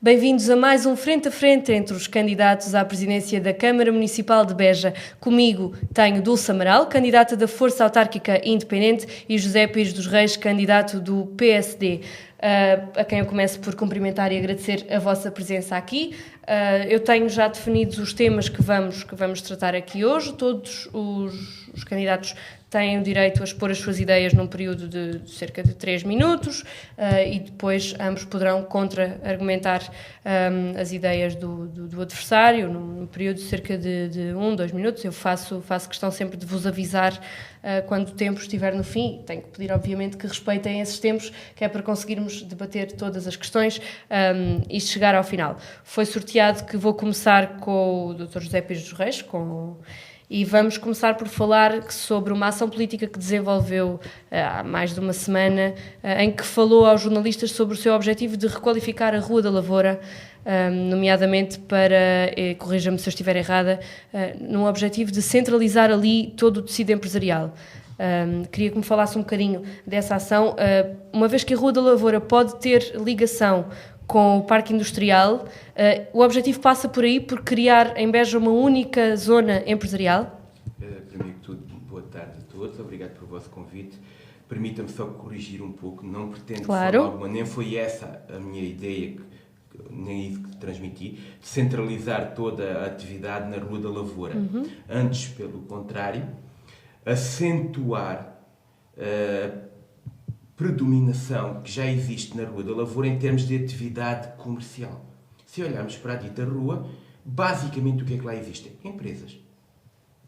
Bem-vindos a mais um Frente a Frente entre os candidatos à presidência da Câmara Municipal de Beja. Comigo tenho Dulce Amaral, candidata da Força Autárquica Independente, e José Pires dos Reis, candidato do PSD. A quem eu começo por cumprimentar e agradecer a vossa presença aqui. Eu tenho já definidos os temas que vamos tratar aqui hoje. Todos os candidatos têm o direito a expor as suas ideias num período de cerca de 3 minutos e depois ambos poderão contra-argumentar as ideias do adversário num período de cerca de 2 minutos. Eu faço questão sempre de vos avisar quando o tempo estiver no fim. Tenho que pedir, obviamente, que respeitem esses tempos, que é para conseguirmos debater todas as questões e chegar ao final. Foi sorteado que vou começar com o Dr. José Pires dos Reis, e vamos começar por falar sobre uma ação política que desenvolveu há mais de uma semana, em que falou aos jornalistas sobre o seu objetivo de requalificar a Rua da Lavoura, nomeadamente para, corrija-me se eu estiver errada, num objetivo de centralizar ali todo o tecido empresarial. Queria que me falasse um bocadinho dessa ação, uma vez que a Rua da Lavoura pode ter ligação com o Parque Industrial. O objetivo passa por aí, por criar em Beja uma única zona empresarial? Primeiro que tudo, boa tarde a todos, obrigado pelo vosso convite. Permita-me só corrigir um pouco, não pretendo Claro. de forma alguma, nem foi essa a minha ideia, nem isso que transmiti, de centralizar toda a atividade na Rua da Lavoura. Antes, pelo contrário, acentuar predominação que já existe na Rua da Lavoura em termos de atividade comercial. Se olharmos para a dita rua, basicamente o que é que lá existe? Empresas.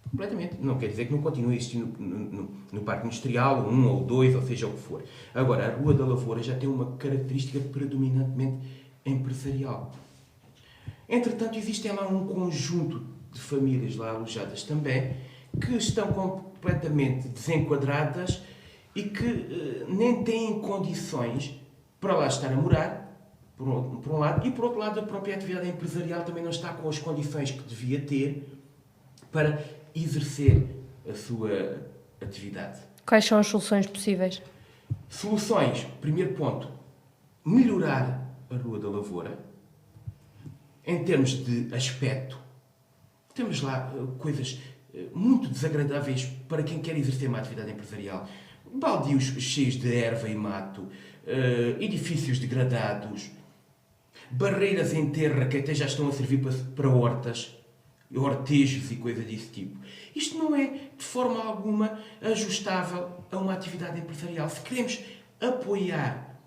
Completamente. Não quer dizer que não continue a existir no Parque Industrial, um ou dois, ou seja o que for. Agora, a Rua da Lavoura já tem uma característica predominantemente empresarial. Entretanto, existem lá um conjunto de famílias lá alojadas também, que estão completamente desenquadradas e que nem têm condições para lá estar a morar, por um lado, e por outro lado a própria atividade empresarial também não está com as condições que devia ter para exercer a sua atividade. Quais são as soluções possíveis? Soluções, primeiro ponto, melhorar a Rua da Lavoura. Em termos de aspecto, temos lá coisas muito desagradáveis para quem quer exercer uma atividade empresarial. Baldios cheios de erva e mato, edifícios degradados, barreiras em terra que até já estão a servir para hortas, hortejos e coisas desse tipo. Isto não é de forma alguma ajustável a uma atividade empresarial. Se queremos apoiar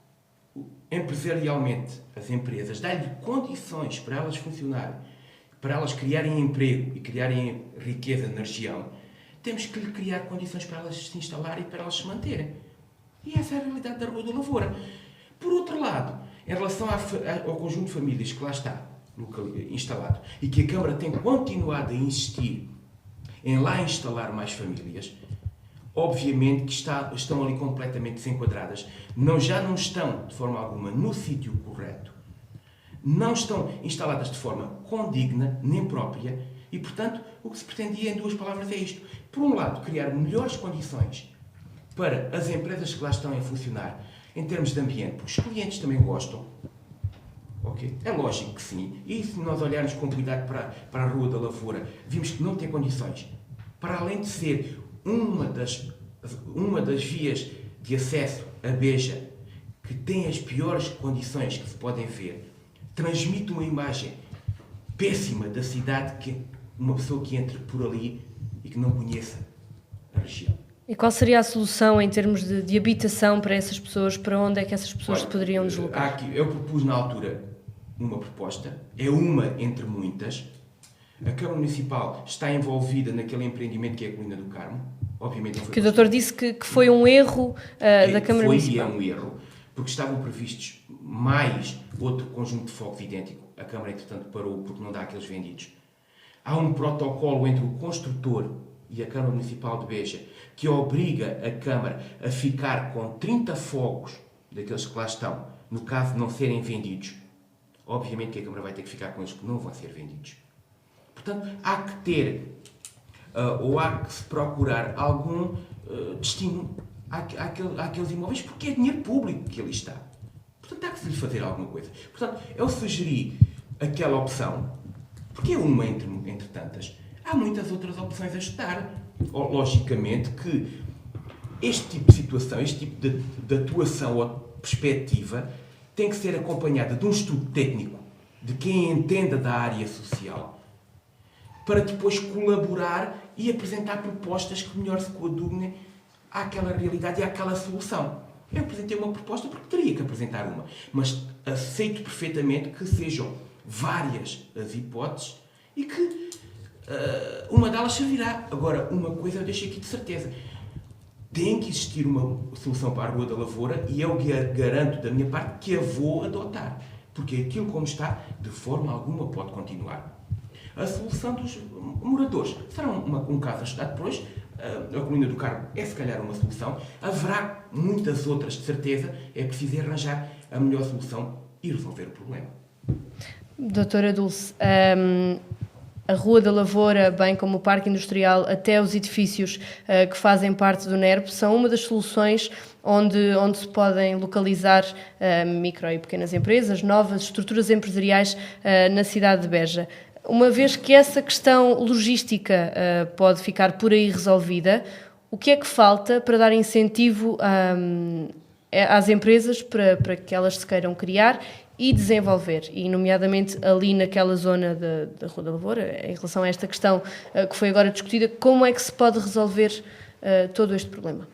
empresarialmente as empresas, dar-lhe condições para elas funcionarem, para elas criarem emprego e criarem riqueza na região, temos que lhe criar condições para elas se instalarem e para elas se manterem. E essa é a realidade da Rua da Lavoura. Por outro lado, em relação ao conjunto de famílias que lá está instalado e que a Câmara tem continuado a insistir em lá instalar mais famílias, obviamente que estão ali completamente desenquadradas, já não estão de forma alguma no sítio correto, não estão instaladas de forma condigna nem própria e, portanto, o que se pretendia em 2 palavras é isto. Por um lado, criar melhores condições para as empresas que lá estão a funcionar em termos de ambiente, porque os clientes também gostam. Okay? É lógico que sim. E se nós olharmos com cuidado para a Rua da Lavoura, vimos que não tem condições. Para além de ser uma das vias de acesso a Beja que tem as piores condições que se podem ver, transmite uma imagem péssima da cidade que uma pessoa que entre por ali e que não conheça a região. E qual seria a solução em termos de habitação para essas pessoas? Para onde é que essas pessoas se poderiam deslocar? Eu propus na altura uma proposta, é uma entre muitas. A Câmara Municipal está envolvida naquele empreendimento que é a Colina do Carmo. Obviamente não foi. Que o doutor disse que foi um erro da Câmara Municipal. Foi um erro, porque estavam previstos mais outro conjunto de fogos idêntico. A Câmara, entretanto, parou porque não dá aqueles vendidos. Há um protocolo entre o construtor e a Câmara Municipal de Beja que obriga a Câmara a ficar com 30 fogos daqueles que lá estão, no caso de não serem vendidos. Obviamente que a Câmara vai ter que ficar com eles que não vão ser vendidos. Portanto, há que ter, ou há que se procurar algum destino àqueles imóveis, porque é dinheiro público que ali está. Portanto, há que se lhe fazer alguma coisa. Portanto, eu sugeri aquela opção, porque é uma entre tantas. Há muitas outras opções a estudar. Logicamente que este tipo de situação, este tipo de atuação ou perspectiva tem que ser acompanhada de um estudo técnico de quem entenda da área social para depois colaborar e apresentar propostas que melhor se coadugnem àquela realidade e àquela solução. Eu apresentei uma proposta porque teria que apresentar uma, mas aceito perfeitamente que sejam várias as hipóteses e que uma delas servirá. Agora, uma coisa eu deixo aqui de certeza. Tem que existir uma solução para a Rua da Lavoura e eu garanto da minha parte que a vou adotar. Porque aquilo como está, de forma alguma pode continuar. A solução dos moradores será um caso a estudar depois. A colina do Carmo é se calhar uma solução. Haverá muitas outras, de certeza. É preciso arranjar a melhor solução e resolver o problema. Doutora Dulce, a Rua da Lavoura, bem como o Parque Industrial, até os edifícios que fazem parte do NERP, são uma das soluções onde se podem localizar micro e pequenas empresas, novas estruturas empresariais na cidade de Beja. Uma vez que essa questão logística pode ficar por aí resolvida, o que é que falta para dar incentivo às empresas para que elas se queiram criar e desenvolver, e nomeadamente ali naquela zona da Rua da Lavoura, em relação a esta questão que foi agora discutida, como é que se pode resolver todo este problema?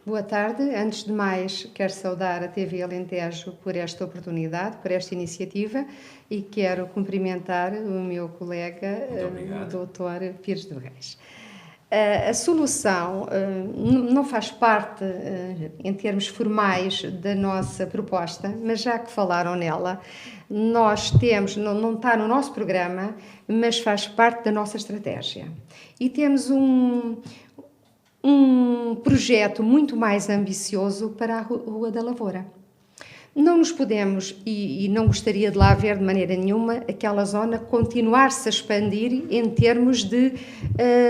Boa tarde. Antes de mais, quero saudar a TV Alentejo por esta oportunidade, por esta iniciativa e quero cumprimentar o meu colega, o Dr. Pires de Reis. A solução não faz parte, em termos formais, da nossa proposta, mas já que falaram nela, nós temos, não está no nosso programa, mas faz parte da nossa estratégia. E temos um projeto muito mais ambicioso para a Rua da Lavoura. Não nos podemos, e não gostaria de lá ver de maneira nenhuma, aquela zona continuar-se a expandir em termos de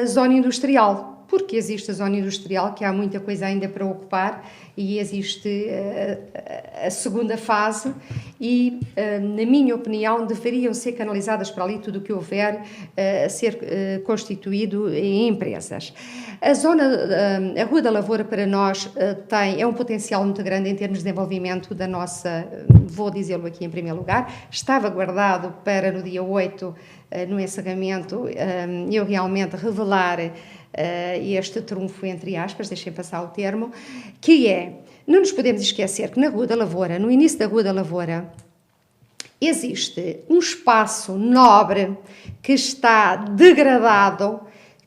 zona industrial, porque existe a zona industrial, que há muita coisa ainda para ocupar, e existe a segunda fase, e, na minha opinião, deveriam ser canalizadas para ali tudo o que houver a ser constituído em empresas. A Rua da Lavoura para nós é um potencial muito grande em termos de desenvolvimento da nossa, vou dizê-lo aqui em primeiro lugar, estava guardado para no dia 8, no encerramento, eu realmente revelar este trunfo, entre aspas, deixem passar o termo, que é, não nos podemos esquecer que na Rua da Lavoura, no início da Rua da Lavoura, existe um espaço nobre que está degradado,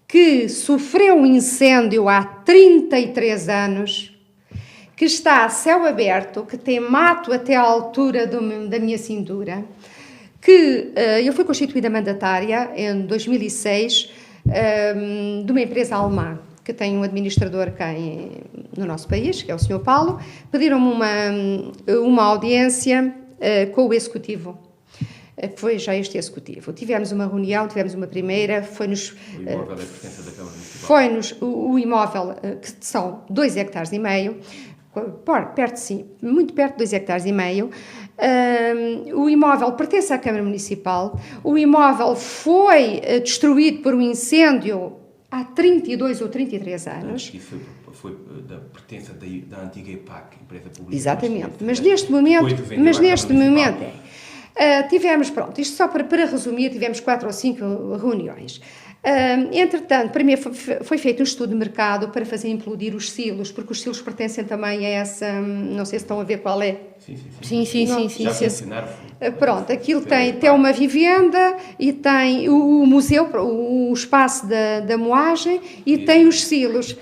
que sofreu um incêndio há 33 anos, que está a céu aberto, que tem mato até à altura da minha cintura, que eu fui constituída mandatária em 2006 de uma empresa alemã, que tem um administrador cá no nosso país, que é o Sr. Paulo. Pediram-me uma audiência com o executivo. Foi já este executivo. Tivemos uma reunião, tivemos uma primeira, foi-nos... O imóvel é pertença da Câmara Municipal. O imóvel, que são 2,5 hectares, muito perto de 2,5 hectares. O imóvel pertence à Câmara Municipal. O imóvel foi destruído por um incêndio há 32 ou 33 anos. Isso foi da pertença da antiga EPAC, empresa pública. Exatamente, mas neste momento tivemos, pronto, isto só para resumir, tivemos 4 ou 5 reuniões. Entretanto, para mim foi feito um estudo de mercado para fazer implodir os silos, porque os silos pertencem também a essa, não sei se estão a ver qual é. Sim. Já mencionaram. Pronto, aquilo tem uma vivenda e tem o museu, o espaço da moagem e tem os silos.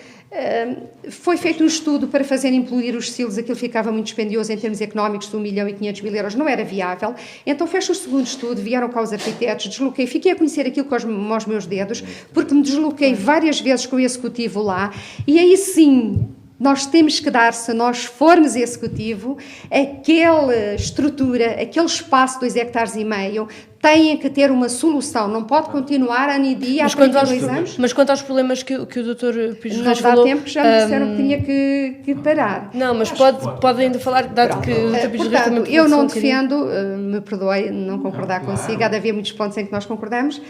Foi feito um estudo para fazer implodir os silos, aquilo ficava muito dispendioso em termos económicos, de 1.500.000 euros, não era viável. Então fez o segundo estudo, vieram cá os arquitetos, fiquei a conhecer aquilo com os meus dedos, porque me desloquei várias vezes com o executivo lá, e aí sim, nós temos que dar, se nós formos executivo, aquela estrutura, aquele espaço de 2,5 hectares, têm que ter uma solução, não pode continuar ano e dia há 32 anos. Mas quanto aos problemas que o Dr. Pires Não Reis dá falou... tempo que já me disseram que tinha que parar. Não, mas pode ainda falar, dado que o Dr. Pires Reis também... Portanto, eu não defendo, me perdoe não concordar consigo, há de haver muitos pontos em que nós concordamos,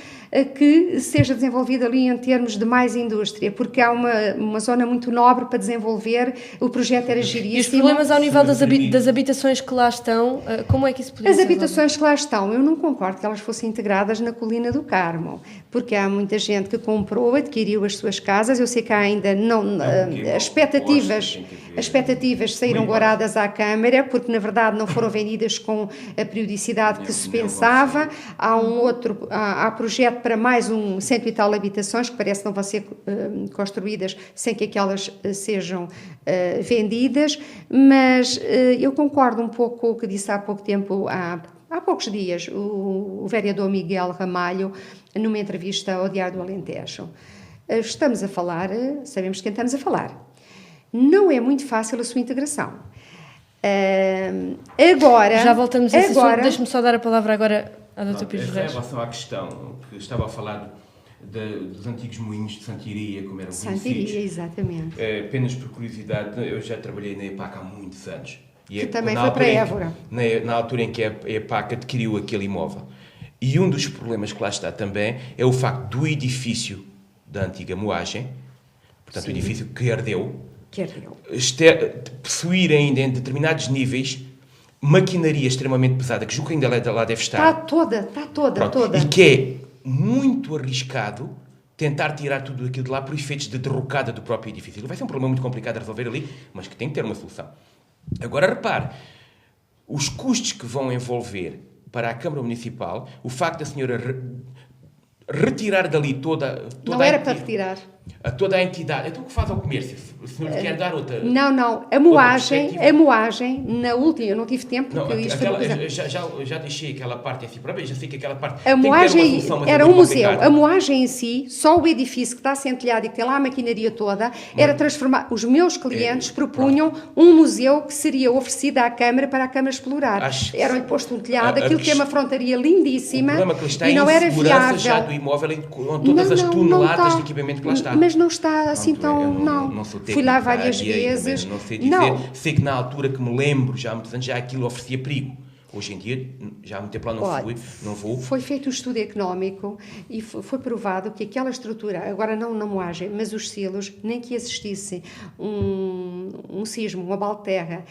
que seja desenvolvido ali em termos de mais indústria, porque há uma zona muito nobre para desenvolver, o projeto era giríssimo. E os problemas ao nível das habitações que lá estão, como é que isso podia ser? As habitações que lá estão, eu não concordo que elas fossem integradas na Colina do Carmo, porque há muita gente que comprou, adquiriu as suas casas, eu sei que há ainda as expectativas saíram guardadas à Câmara, porque na verdade não foram vendidas com a periodicidade que se pensava. Há projeto para mais 100 e tal habitações que parece que não vão ser construídas sem que aquelas sejam vendidas, mas eu concordo um pouco com o que disse há pouco tempo, há poucos dias, o vereador Miguel Ramalho, numa entrevista ao Diário do Alentejo. Estamos a falar, sabemos de quem estamos a falar. Não é muito fácil a sua integração. Agora... Já voltamos a esse assunto. Deixe-me só dar a palavra agora à Dr. Pires Reis. Em relação à questão que estava a falar dos antigos moinhos de Santiria, como eram conhecidos. Santiria, exatamente. Apenas por curiosidade, eu já trabalhei na EPAC há muitos anos. Que também foi para Évora. Na altura em que a EPAC adquiriu aquele imóvel. E um dos problemas que lá está também é o facto do edifício da antiga moagem, portanto, o edifício que ardeu, possuir ainda em determinados níveis maquinaria extremamente pesada, que julgo que ainda lá deve estar. Está toda. E que é muito arriscado tentar tirar tudo aquilo de lá por efeitos de derrocada do próprio edifício. Vai ser um problema muito complicado a resolver ali, mas que tem que ter uma solução. Agora, repare, os custos que vão envolver para a Câmara Municipal, o facto da senhora retirar dali toda não era para retirar. Toda a entidade. Então o que faz ao comércio? O senhor quer dar outra... Não. A moagem, na última... Eu não tive tempo, porque já deixei aquela parte assim para ver, já sei que aquela parte... A moagem era um museu. A moagem em si, só o edifício que está centelhado e que tem lá a maquinaria toda, era transformar... Os meus clientes propunham um museu que seria oferecido à Câmara para a Câmara explorar. Era posto um telhado, aquilo que é uma frontaria lindíssima, e não era viável. Já do imóvel, com todas as toneladas de equipamento que lá está. Mas não está assim tão... Não. Fui lá várias vezes. Não sei dizer. Sei que na altura que me lembro, já há muitos anos, já aquilo oferecia perigo. Hoje em dia, já há muito tempo lá não vou. Foi feito um estudo económico e foi provado que aquela estrutura, agora não na moagem, mas os silos, nem que existisse um sismo, uma balterra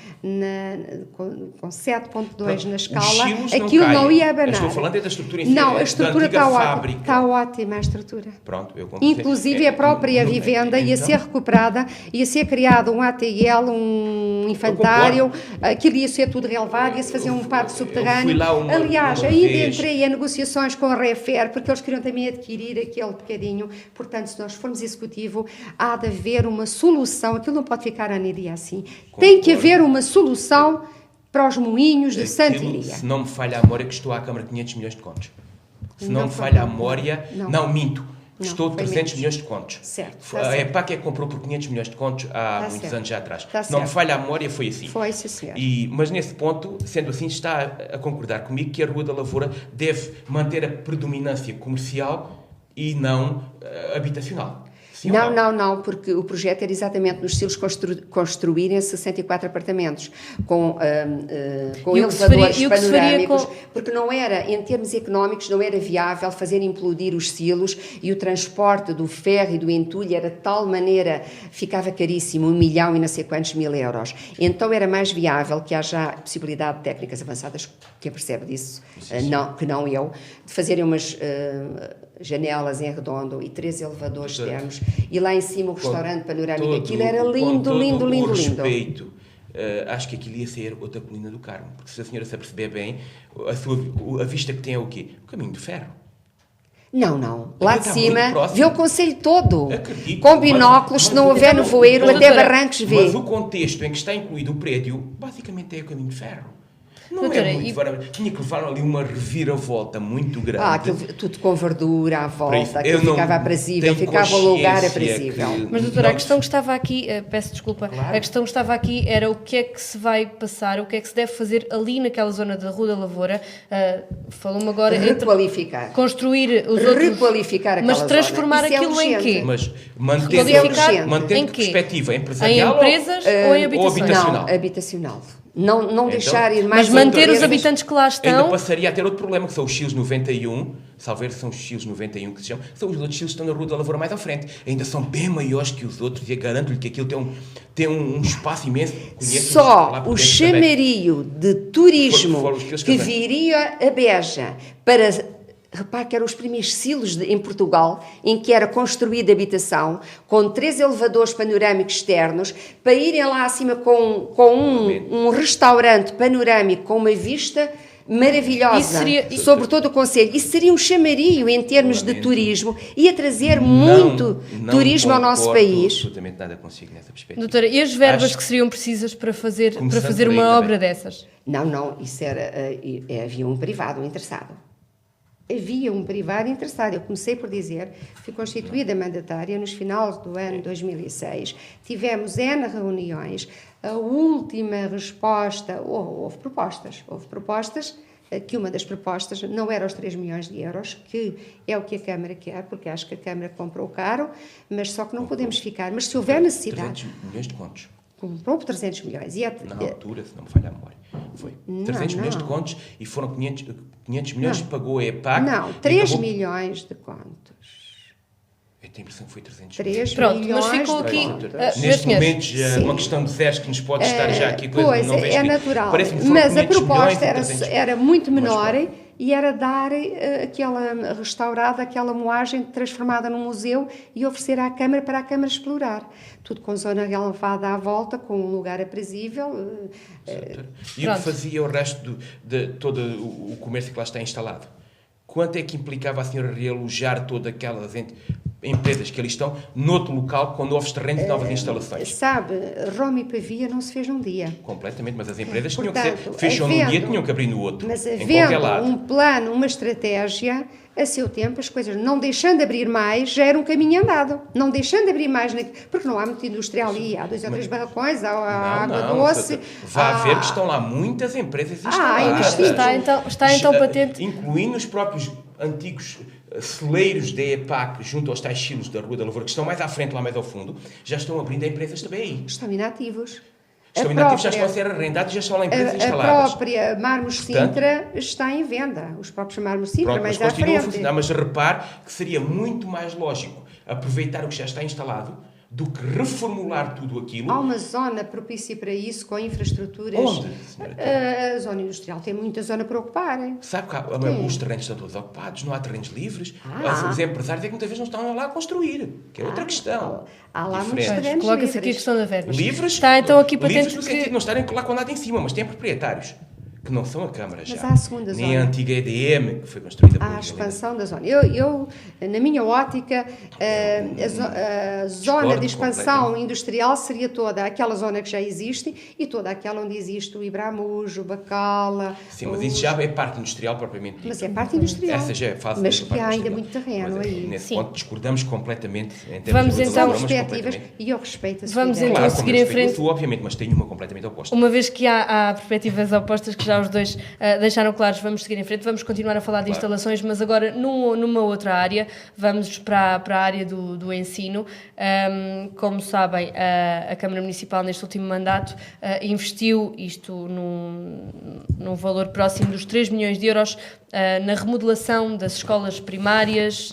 com 7.2 na escala, aquilo não ia abanar. Estou falando da estrutura não, a estrutura está ótima, a estrutura. Pronto, inclusive a própria vivenda ia ser recuperada, ia ser criado um ATL, um infantário, aquilo ia ser tudo relevado, ia-se fazer um parque subterrâneo. Aliás, ainda entrei em negociações com a Refer, porque eles queriam também adquirir aquele bocadinho. Portanto, se nós formos executivo, há de haver uma solução. Aquilo não pode ficar a dia assim. Tem que haver uma solução para os moinhos de Santiria. Se não me falha a memória, que estou à Câmara 500 milhões de contos. Se não me falha a memória, não minto. Custou 300 milhões de contos. Certo. A EPAC é que comprou por 500 milhões de contos há muitos anos já atrás. Não me falha a memória, foi assim. Foi, sim, senhor. Mas nesse ponto, sendo assim, está a concordar comigo que a Rua da Lavoura deve manter a predominância comercial e não habitacional. Sim não, porque o projeto era exatamente nos silos construírem 64 apartamentos com elevadores panorâmicos, porque não era, em termos económicos, não era viável fazer implodir os silos e o transporte do ferro e do entulho era de tal maneira, ficava caríssimo, 1 milhão e não sei quantos mil euros. Então era mais viável que haja possibilidade de técnicas avançadas, quem percebe disso, que não eu, de fazerem umas... janelas em redondo e 3 elevadores externos e lá em cima o restaurante panorâmico, aquilo era lindo. Respeito, acho que aquilo ia ser outra Colina do Carmo, porque se a senhora se aperceber bem, a vista que tem é o quê? O caminho de ferro. Não. Lá de cima vê o concelho todo. Acredito, com binóculos, se não houver nevoeiro, até Barrancos vê. Mas o contexto em que está incluído o prédio, basicamente é o caminho de ferro. Não Doutora, é muito tinha que levar ali uma reviravolta muito grande. Aquilo tudo com verdura à Para isso, volta, aquilo eu não ficava aprazível, tenho ficava o lugar consciência aprazível. que- Mas, doutora, a Não- questão que estava aqui, peço desculpa, Claro. a questão que estava aqui era o que é que se vai passar, o que é que se deve fazer ali naquela zona da Rua da Lavoura. Falou-me agora entre Requalificar. construir os outros... Requalificar aquela Mas transformar zona. Isso é aquilo em urgente. quê? Mas Qualificar em mantendo quê? perspectiva Em empresarial empresas ou em habitações? habitacional? Não, habitacional. Não deixar ir mais Mas manter os empresas. habitantes que lá Ainda estão... passaria a ter outro problema, que são os Chiles 91, salvo são os Chiles 91 que se chamam, são os outros Chiles que estão na Rua da Lavoura mais à frente. Ainda são bem maiores que os outros e eu garanto-lhe que aquilo tem um espaço imenso. Conheço Só lá por o dentro também. chamario de turismo Fora os Chiles que também. viria a Beja para... Repare que eram os primeiros silos em Portugal em que era construída habitação, com 3 elevadores panorâmicos externos, para irem lá acima com um restaurante panorâmico com uma vista maravilhosa Isso seria- sobre todo o concelho. Isso seria um chamario em termos de turismo e a trazer muito turismo ao nosso concordo país. absolutamente nada consigo nessa perspectiva. Doutora, e as verbas Acho- que seriam precisas para fazer Começando por aí uma também. obra dessas? Não, isso era. Havia um privado interessado. Havia um privado interessado. Eu comecei por dizer, fui constituída mandatária nos finais do ano 2006. Tivemos N reuniões. A última resposta, houve propostas, que uma das propostas não era os 3 milhões de euros, que é o que a Câmara quer, porque acho que a Câmara comprou caro, mas só que não podemos ficar. Mas se houver necessidade, 300 milhões de contos. comprou por 300 milhões. Na altura, se não me falha a memória. Foi. 300 milhões de não. contos e foram 500 milhões que pagou a EPAC. Não, e 3 acabou- milhões de contos. Eu tenho a impressão que foi 300 3 Pronto, milhões mas ficou de aqui, contos. meus Neste senhores, momento, já sim. uma questão de zeros que nos pode estar já aqui. Pois, não vejo é que- natural. Parece-me que foram Mas a 500 milhões proposta e era, 300. era muito Mas menor pronto. e era dar aquela restaurada, aquela moagem transformada num museu e oferecer à Câmara para a Câmara explorar. Tudo com zona relevada à volta, com um lugar aprazível. E o que Pronto. fazia o resto de todo o comércio que lá está instalado? Quanto é que implicava a senhora realojar todas aquelas empresas que ali estão noutro local com novos terrenos e novas instalações? Sabe, Roma e Pavia não se fez num dia. Completamente, mas as empresas tinham que Portanto, ser, fecham num dia, havendo- tinham que abrir no outro, Mas em qualquer havendo lado. um plano, uma estratégia, a seu tempo as coisas não deixando de abrir mais, já era um caminho andado. Não deixando de abrir mais, porque não há muito industrial ali, há 2 ou 3 barracões, há água doce. Vá há- ver que estão lá muitas empresas instaladas. investidos. Está então patente. Incluindo os próprios antigos celeiros da EPAC, junto aos tais silos da Rua da Lavoura, que estão mais à frente, lá mais ao fundo, já estão abrindo empresas também aí. Estão inativos. Estão A inativos, já própria- estão a ser arrendados e já estão lá empresas A instaladas. própria Mármores Portanto- Sintra está em venda. Os próprios Mármores Sintra, Pronto, mas mais à continuam a frente. funcionar. Mas repare que seria muito mais lógico aproveitar o que já está instalado do que reformular tudo aquilo. Há uma zona propícia para isso, com infraestruturas. Onde, senhora? A zona industrial tem muita zona para ocupar. Sabe que os terrenos estão todos ocupados, não há terrenos livres. Os empresários é que muitas vezes não estão lá a construir, que é outra questão. Há lá muitos Diferente. terrenos Coloca-se aqui a livres. questão da verbas. Livres, Está então aqui livres patente no sentido de que... não estarem lá com nada em cima, mas têm proprietários, que não são a Câmara já. Mas há a segunda nem zona. a antiga EDM, que foi construída por Há a expansão da zona. Eu, na minha ótica, a zona de expansão completamente. industrial seria toda aquela zona que já existe e toda aquela onde existe o Ibramujo, o Bacala. Sim, mas isso já é parte industrial propriamente dita. Mas é parte industrial. Essa já é fase Mas da que parte há ainda industrial. muito terreno Mas, aí. Nesse Sim. ponto discordamos completamente em termos Vamos de então- São valores, mas perspectivas completamente. e eu respeito a sua Vamos ideia. então Claro, seguir como em respeito frente. a sua, obviamente, mas tenho uma completamente oposta. Uma vez que há perspectivas opostas que já os dois deixaram claros, vamos seguir em frente, vamos continuar a falar de Claro. instalações, mas agora numa outra área, vamos para a área do ensino. Como sabem, a Câmara Municipal neste último mandato investiu isto num valor próximo dos 3 milhões de euros na remodelação das escolas primárias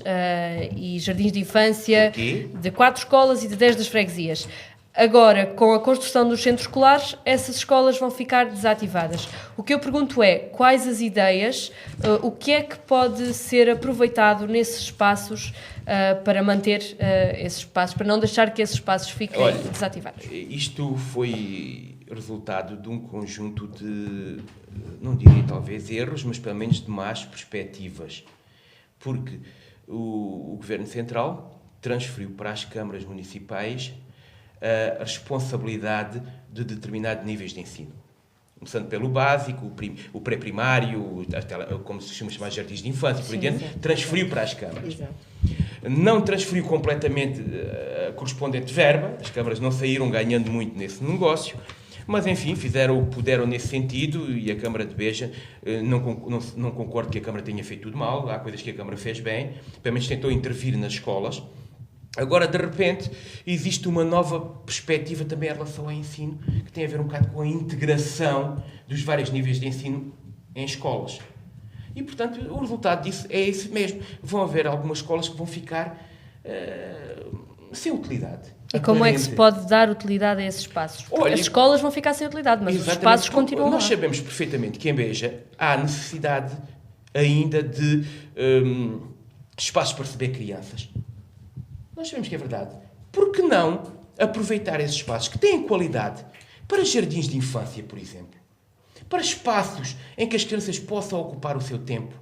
e jardins de infância, O quê? de 4 escolas e de 10 das freguesias. Agora, com a construção dos centros escolares, essas escolas vão ficar desativadas. O que eu pergunto é, quais as ideias, o que é que pode ser aproveitado nesses espaços para manter esses espaços, para não deixar que esses espaços fiquem Olha, desativados? Isto foi resultado de um conjunto de, não diria talvez erros, mas pelo menos de más perspectivas. Porque o Governo Central transferiu para as câmaras municipais a responsabilidade de determinados níveis de ensino. Começando pelo básico, o pré-primário, como se costuma chamar, jardins de infância, por diante, transferiu para as câmaras. Exato. Não transferiu completamente a correspondente verba, as câmaras não saíram ganhando muito nesse negócio, mas enfim, fizeram o que puderam nesse sentido e a Câmara de Beja, não concordo que a Câmara tenha feito tudo mal, há coisas que a Câmara fez bem, pelo menos tentou intervir nas escolas. Agora, de repente, existe uma nova perspectiva também em relação ao ensino, que tem a ver um bocado com a integração dos vários níveis de ensino em escolas. E, portanto, o resultado disso é esse mesmo. Vão haver algumas escolas que vão ficar sem utilidade. E como é que se pode dar utilidade a esses espaços? Porque as escolas vão ficar sem utilidade, mas os espaços continuam lá. Nós sabemos perfeitamente que em Beja há necessidade ainda de espaços para receber crianças. Nós sabemos que é verdade. Por que não aproveitar esses espaços que têm qualidade para jardins de infância, por exemplo? Para espaços em que as crianças possam ocupar o seu tempo.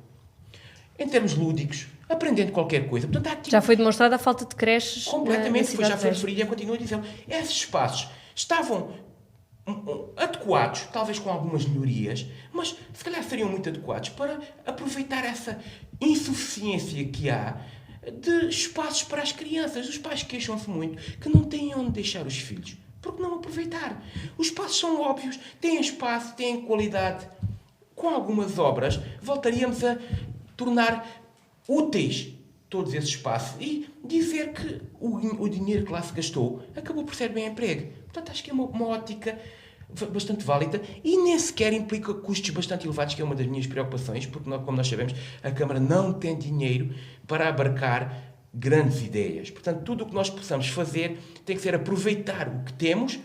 Em termos lúdicos, aprendendo qualquer coisa. Portanto, há aqui... Já foi demonstrada a falta de creches. Completamente, já foi referido e eu continuo a dizer. Esses espaços estavam adequados, talvez com algumas melhorias, mas se calhar seriam muito adequados para aproveitar essa insuficiência que há de espaços para as crianças. Os pais queixam-se muito que não têm onde deixar os filhos. Por que não aproveitar? Os espaços são óbvios, têm espaço, têm qualidade. Com algumas obras, voltaríamos a tornar úteis todos esses espaços e dizer que o dinheiro que lá se gastou acabou por ser bem emprego. Portanto, acho que é uma ótica bastante válida e nem sequer implica custos bastante elevados, que é uma das minhas preocupações, porque, como nós sabemos, a Câmara não tem dinheiro para abarcar grandes ideias. Portanto, tudo o que nós possamos fazer tem que ser aproveitar o que temos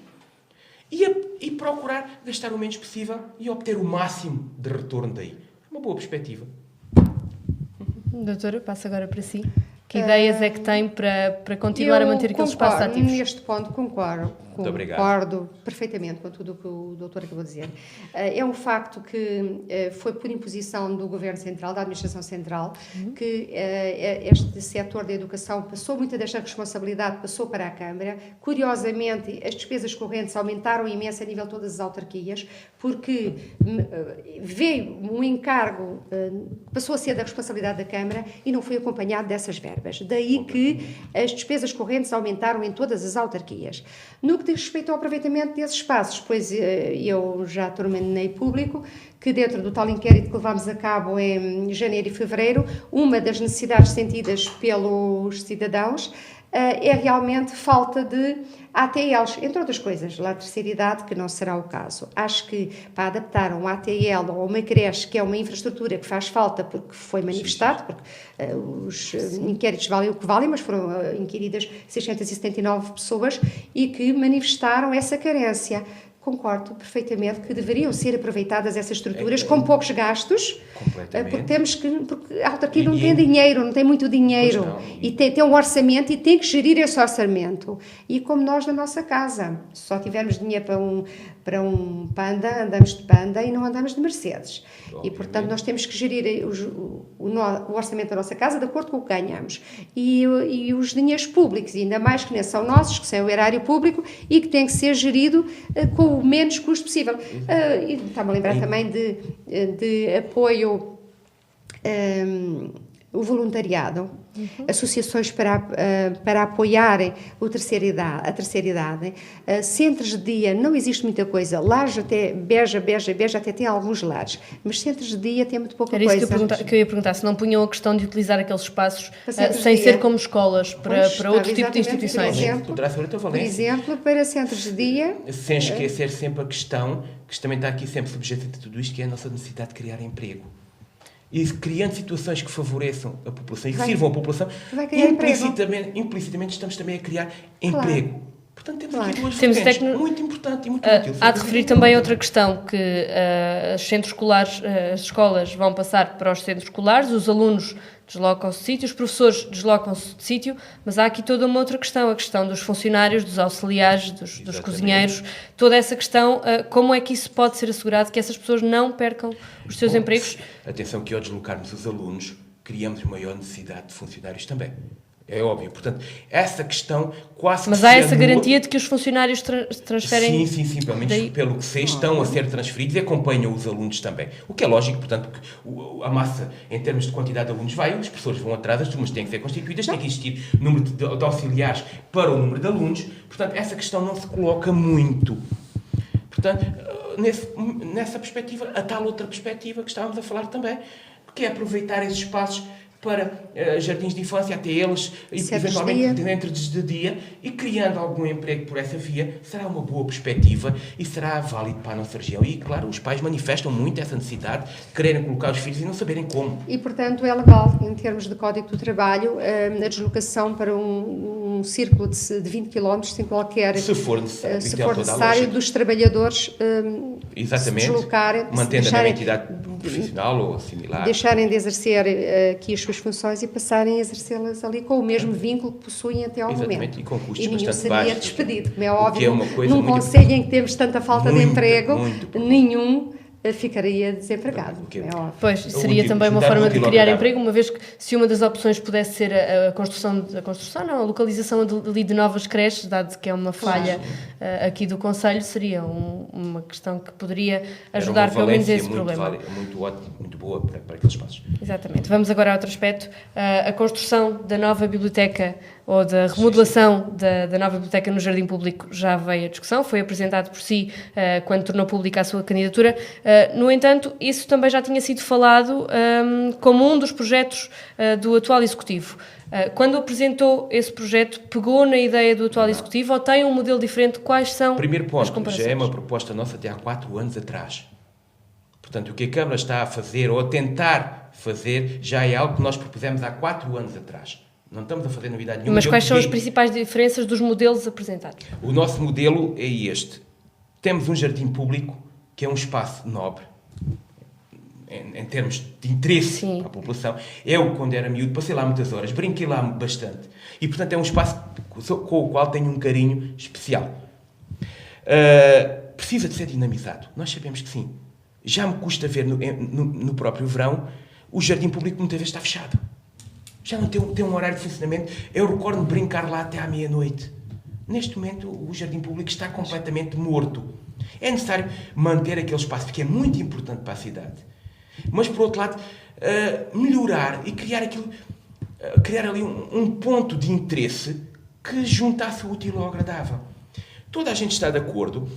e procurar gastar o menos possível e obter o máximo de retorno daí. Uma boa perspectiva. Doutora, passo agora para si. Que ideias é que tem para continuar a manter aqueles espaços ativos? Neste ponto concordo perfeitamente com tudo o que o doutor acabou de dizer. É um facto que foi por imposição do Governo Central, da Administração Central, que este setor da educação passou muita desta responsabilidade, passou para a Câmara. Curiosamente, as despesas correntes aumentaram imenso a nível de todas as autarquias, porque veio um encargo, passou a ser da responsabilidade da Câmara e não foi acompanhado dessas verbas. Daí que as despesas correntes aumentaram em todas as autarquias. No que diz respeito ao aproveitamento desses espaços, pois eu já tornei público que dentro do tal inquérito que levámos a cabo em janeiro e fevereiro, uma das necessidades sentidas pelos cidadãos é realmente falta de ATLs, entre outras coisas, lá a terceira idade, que não será o caso. Acho que para adaptar um ATL ou uma creche, que é uma infraestrutura que faz falta porque foi manifestado, porque os inquéritos valem o que valem, mas foram inquiridas 679 pessoas e que manifestaram essa carência. Concordo perfeitamente que deveriam ser aproveitadas essas estruturas com poucos gastos, porque a autarquia não tem dinheiro, não tem muito dinheiro, e tem um orçamento e tem que gerir esse orçamento. E como nós na nossa casa, se só tivermos dinheiro para um Panda, andamos de Panda e não andamos de Mercedes. Obviamente. E, portanto, nós temos que gerir o orçamento da nossa casa de acordo com o que ganhamos. E os dinheiros públicos, ainda mais que nem são nossos, que são o erário público e que tem que ser gerido com o menos custo possível. E está-me a lembrar também de apoio o voluntariado, associações para apoiarem a terceira idade, centros de dia, não existe muita coisa, lares até, Beja até tem alguns lares, mas centros de dia tem muito pouca coisa. Era isso que eu ia perguntar, se não punham a questão de utilizar aqueles espaços sem ser como escolas, para outro tipo de instituições. Por exemplo, para centros de dia... Sem esquecer sempre a questão, que também está aqui sempre subjacente a tudo isto, que é a nossa necessidade de criar emprego. E criando situações que favoreçam a população e que sirvam à população, implicitamente estamos também a criar emprego. Portanto, temos aqui duas vertentes muito importante e muito útil. Há de referir também outra questão, que os centros escolares, as escolas vão passar para os centros escolares, os alunos deslocam-se de sítio, os professores deslocam-se de sítio, mas há aqui toda uma outra questão, a questão dos funcionários, dos auxiliares, dos cozinheiros, toda essa questão, como é que isso pode ser assegurado, que essas pessoas não percam os seus empregos? Atenção que ao deslocarmos os alunos, criamos maior necessidade de funcionários também. É óbvio. Portanto, essa questão quase que Mas se há essa anula. garantia de que os funcionários transferem... Sim, pelo menos pelo que sei, estão a ser transferidos e acompanham os alunos também. O que é lógico, portanto, que a massa, em termos de quantidade de alunos, vai, os professores vão atrás, as turmas têm que ser constituídas, tem que existir número de auxiliares para o número de alunos, portanto, essa questão não se coloca muito. Portanto, nessa perspectiva, a tal outra perspectiva que estávamos a falar também, que é aproveitar esses espaços para jardins de infância, até eles, eventualmente dentro de dia, e criando algum emprego por essa via, será uma boa perspectiva e será válido para a nossa região. E, claro, os pais manifestam muito essa necessidade de quererem colocar os filhos e não saberem como. E, portanto, é legal, em termos de Código do Trabalho, a deslocação para um círculo de 20 km sem qualquer... Se for necessário, dos trabalhadores exatamente, se deslocarem, mantendo a mesma entidade profissional ou similar. Deixarem de exercer aqui as suas funções e passarem a exercê-las ali com o mesmo vínculo que possuem até ao momento. E com custos nenhum bastante seria baixos. despedido, como é óbvio. É uma coisa num muito conselho em que temos tanta falta de emprego, muito nenhum ficaria desempregado. Okay. É óbvio. Pois, seria também uma forma de criar emprego, uma vez que se uma das opções pudesse ser a localização ali de novas creches, dado que é uma falha aqui do Conselho, seria uma questão que poderia ajudar pelo menos a esse problema. Muito boa para aqueles espaços. Exatamente. Vamos agora a outro aspecto. A construção da nova biblioteca ou da remodelação da nova biblioteca no Jardim Público já veio à discussão, foi apresentado por si quando tornou pública a sua candidatura. No entanto, isso também já tinha sido falado como um dos projetos do atual Executivo. Quando apresentou esse projeto, pegou na ideia do atual Executivo ou tem um modelo diferente? Quais são Primeiro as ponto, comparações? já é uma proposta nossa de há 4 anos atrás. Portanto, o que a Câmara está a fazer ou a tentar fazer já é algo que nós propusemos há 4 anos atrás. Não estamos a fazer novidade nenhuma. Mas quais são as principais diferenças dos modelos apresentados? O nosso modelo é este. Temos um jardim público que é um espaço nobre, em termos de interesse para a população. Eu, quando era miúdo, passei lá muitas horas, brinquei lá bastante. E, portanto, é um espaço com o qual tenho um carinho especial. Precisa de ser dinamizado. Nós sabemos que sim. Já me custa ver no próprio verão o jardim público muitas vezes está fechado. Já não tem um horário de funcionamento. Eu recordo-me brincar lá até à meia-noite. Neste momento, o jardim público está completamente morto. É necessário manter aquele espaço, porque é muito importante para a cidade. Mas, por outro lado, melhorar e criar ali um ponto de interesse que juntasse o útil ao agradável. Toda a gente está de acordo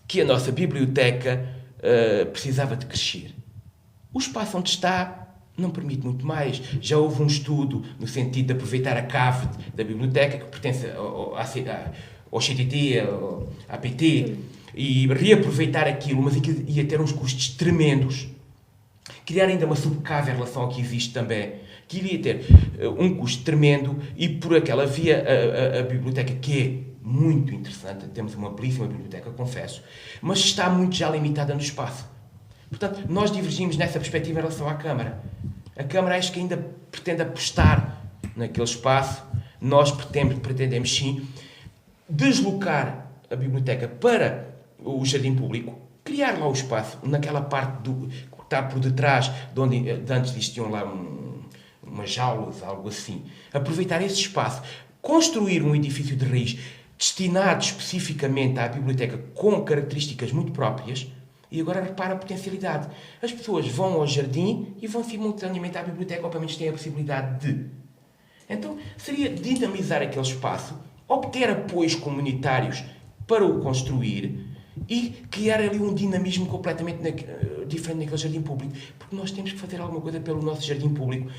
que a nossa biblioteca precisava de crescer. O espaço onde está não permite muito mais. Já houve um estudo no sentido de aproveitar a cave da biblioteca, que pertence ao CTT, ao APT, e reaproveitar aquilo, mas aquilo ia ter uns custos tremendos. Criar ainda uma subcave em relação ao que existe também, que iria ter um custo tremendo, e por aquela via a biblioteca, que é muito interessante, temos uma belíssima biblioteca, confesso, mas está muito já limitada no espaço. Portanto, nós divergimos nessa perspectiva em relação à Câmara. A Câmara acho que ainda pretende apostar naquele espaço. Nós pretendemos sim deslocar a biblioteca para o jardim público, criar lá o espaço, naquela parte que está por detrás, de onde antes existiam lá umas jaulas, algo assim. Aproveitar esse espaço, construir um edifício de raiz destinado especificamente à biblioteca com características muito próprias. E agora repara a potencialidade. As pessoas vão ao jardim e vão simultaneamente à biblioteca, ou pelo menos têm a possibilidade de. Então, seria dinamizar aquele espaço, obter apoios comunitários para o construir e criar ali um dinamismo completamente diferente naquele jardim público. Porque nós temos que fazer alguma coisa pelo nosso jardim público.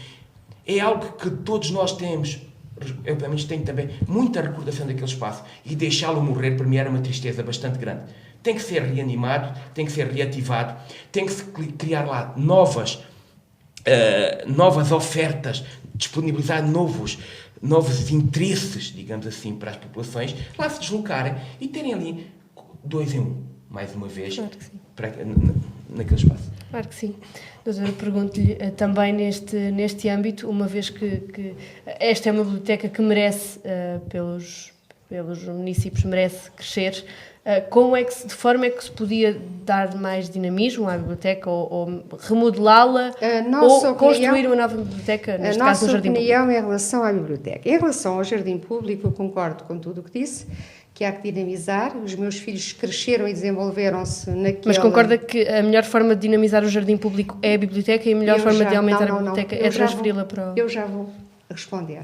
É algo que todos nós temos. Eu, pelo menos, tenho também muita recordação daquele espaço. E deixá-lo morrer, para mim, era uma tristeza bastante grande. Tem que ser reanimado, tem que ser reativado, tem que se criar lá novas ofertas, disponibilizar novos interesses, digamos assim, para as populações, lá se deslocarem e terem ali 2 em 1, mais uma vez, claro que sim, naquele espaço. Claro que sim. Doutora, pergunto-lhe também neste âmbito, uma vez que esta é uma biblioteca que merece, pelos municípios merece crescer. De forma é que se podia dar mais dinamismo à biblioteca ou remodelá-la ou construir uma nova biblioteca, neste caso no Jardim Público? A nossa opinião em relação à biblioteca. Em relação ao Jardim Público, eu concordo com tudo o que disse, que há que dinamizar. Os meus filhos cresceram e desenvolveram-se naquela... Mas concorda que a melhor forma de dinamizar o Jardim Público é a biblioteca e a melhor forma de aumentar a biblioteca é transferi-la para o... Eu já vou responder.